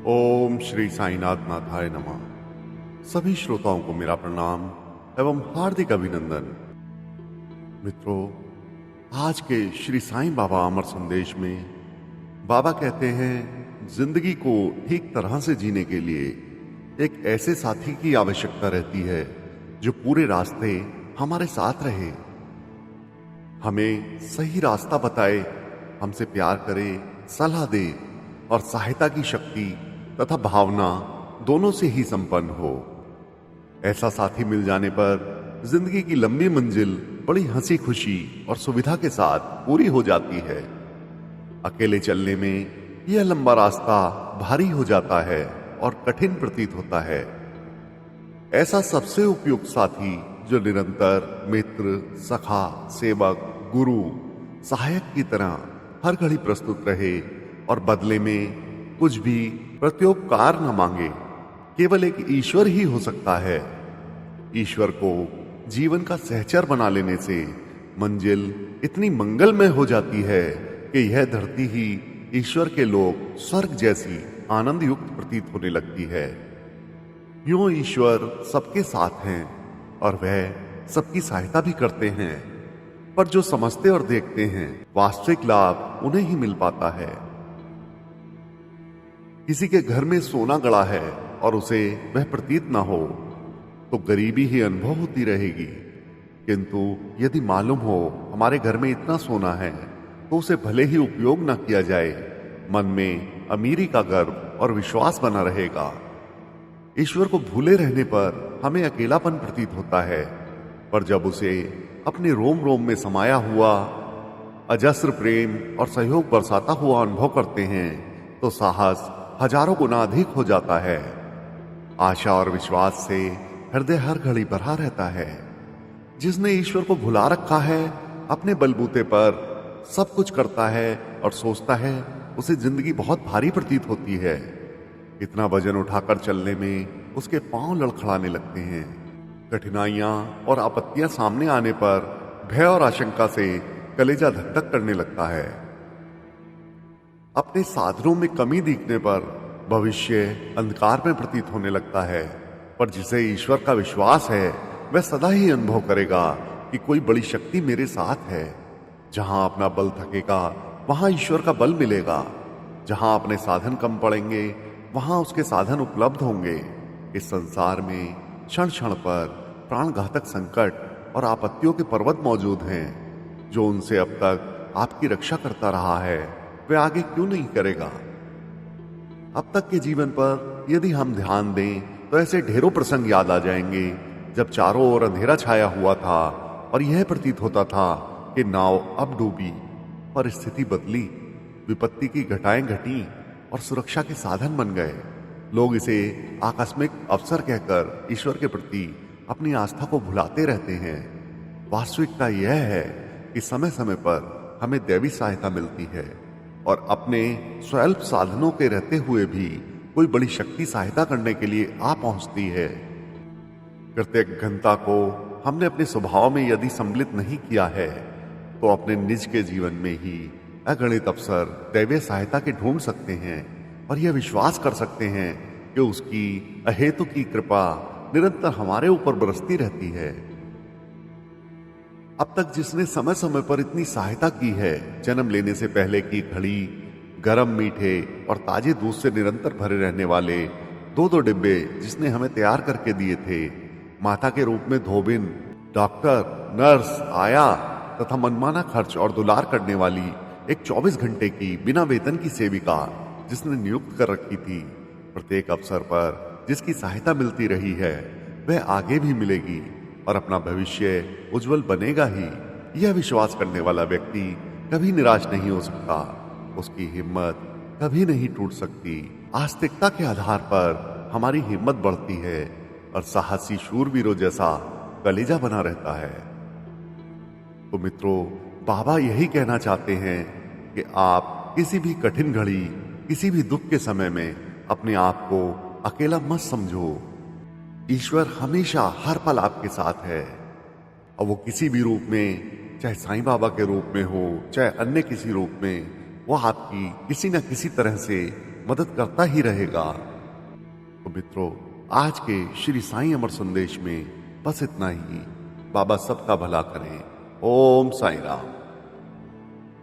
ओम श्री साईनाथ नाथाय नमः। सभी श्रोताओं को मेरा प्रणाम एवं हार्दिक अभिनंदन। मित्रों, आज के श्री साईं बाबा अमर संदेश में बाबा कहते हैं, जिंदगी को ठीक तरह से जीने के लिए एक ऐसे साथी की आवश्यकता रहती है जो पूरे रास्ते हमारे साथ रहे, हमें सही रास्ता बताए, हमसे प्यार करे, सलाह दे और सहायता की शक्ति तथा भावना दोनों से ही संपन्न हो। ऐसा साथी मिल जाने पर जिंदगी की लंबी मंजिल बड़ी हंसी खुशी और सुविधा के साथ पूरी हो जाती है। अकेले चलने में यह लंबा रास्ता भारी हो जाता है और कठिन प्रतीत होता है। ऐसा सबसे उपयुक्त साथी जो निरंतर मित्र, सखा, सेवक, गुरु, सहायक की तरह हर घड़ी प्रस्तुत रहे और बदले में कुछ भी प्रत्युपकार न मांगे, केवल एक ईश्वर ही हो सकता है। ईश्वर को जीवन का सहचर बना लेने से मंजिल इतनी मंगलमय हो जाती है कि यह धरती ही ईश्वर के लोक स्वर्ग जैसी आनंद युक्त प्रतीत होने लगती है। यूं ईश्वर सबके साथ हैं और वह सबकी सहायता भी करते हैं, पर जो समझते और देखते हैं वास्तविक लाभ उन्हें ही मिल पाता है। किसी के घर में सोना गड़ा है और उसे वह प्रतीत ना हो तो गरीबी ही अनुभव होती रहेगी, किंतु यदि मालूम हो हमारे घर में इतना सोना है तो उसे भले ही उपयोग ना किया जाए, मन में अमीरी का गर्व और विश्वास बना रहेगा। ईश्वर को भूले रहने पर हमें अकेलापन प्रतीत होता है, पर जब उसे अपने रोम रोम में समाया हुआ अजस्र प्रेम और सहयोग बरसाता हुआ अनुभव करते हैं तो साहस हजारों गुना अधिक हो जाता है। आशा और विश्वास से हृदय हर घड़ी भरा रहता है। जिसने ईश्वर को भुला रखा है, अपने बलबूते पर सब कुछ करता है और सोचता है, उसे जिंदगी बहुत भारी प्रतीत होती है। इतना वजन उठाकर चलने में उसके पांव लड़खड़ाने लगते हैं। कठिनाइयां और आपत्तियां सामने आने पर भय और आशंका से कलेजा धक धक करने लगता है। अपने साधनों में कमी दिखने पर भविष्य अंधकार में प्रतीत होने लगता है, पर जिसे ईश्वर का विश्वास है वह सदा ही अनुभव करेगा कि कोई बड़ी शक्ति मेरे साथ है। जहां अपना बल थकेगा वहां ईश्वर का बल मिलेगा। जहां अपने साधन कम पड़ेंगे वहां उसके साधन उपलब्ध होंगे। इस संसार में क्षण क्षण पर प्राण घातक संकट और आपत्तियों के पर्वत मौजूद हैं। जो उनसे अब तक आपकी रक्षा करता रहा है वह आगे क्यों नहीं करेगा। अब तक के जीवन पर यदि हम ध्यान दें तो ऐसे ढेरों प्रसंग याद आ जाएंगे जब चारों ओर अंधेरा छाया हुआ था और यह प्रतीत होता था कि नाव अब डूबी, पर स्थिति बदली, विपत्ति की घटाएं घटी और सुरक्षा के साधन बन गए। लोग इसे आकस्मिक अवसर कहकर ईश्वर के प्रति अपनी आस्था को भुलाते रहते हैं। वास्तविकता यह है कि समय समय पर हमें दैवी सहायता मिलती है और अपने स्वल्प साधनों के रहते हुए भी कोई बड़ी शक्ति सहायता करने के लिए आ पहुंचती है। प्रत्येक घंटा को हमने अपने स्वभाव में यदि सम्मिलित नहीं किया है तो अपने निज के जीवन में ही अगणित अवसर दैवीय सहायता के ढूंढ सकते हैं और यह विश्वास कर सकते हैं कि उसकी अहेतु की कृपा निरंतर हमारे ऊपर बरसती रहती है। अब तक जिसने समय समय पर इतनी सहायता की है, जन्म लेने से पहले की घड़ी गरम मीठे और ताजे दूध से निरंतर भरे रहने वाले 2-2 डिब्बे जिसने हमें तैयार करके दिए थे, माता के रूप में धोबिन, डॉक्टर, नर्स, आया तथा मनमाना खर्च और दुलार करने वाली एक 24 घंटे की बिना वेतन की सेविका जिसने नियुक्त कर रखी थी, प्रत्येक अवसर पर जिसकी सहायता मिलती रही है वह आगे भी मिलेगी और अपना भविष्य उज्जवल बनेगा ही। यह विश्वास करने वाला व्यक्ति कभी निराश नहीं हो सकता, उसकी हिम्मत कभी नहीं टूट सकती। आस्तिकता के आधार पर हमारी हिम्मत बढ़ती है और साहसी शूरवीरों जैसा कलेजा बना रहता है। तो मित्रों, बाबा यही कहना चाहते हैं कि आप किसी भी कठिन घड़ी, किसी भी दुख के समय में अपने आप को अकेला मत समझो। ईश्वर हमेशा हर पल आपके साथ है और वो किसी भी रूप में, चाहे साईं बाबा के रूप में हो, चाहे अन्य किसी रूप में, वो आपकी किसी न किसी तरह से मदद करता ही रहेगा। तो मित्रों, आज के श्री साईं अमर संदेश में बस इतना ही। बाबा सबका भला करें। ओम साईं राम।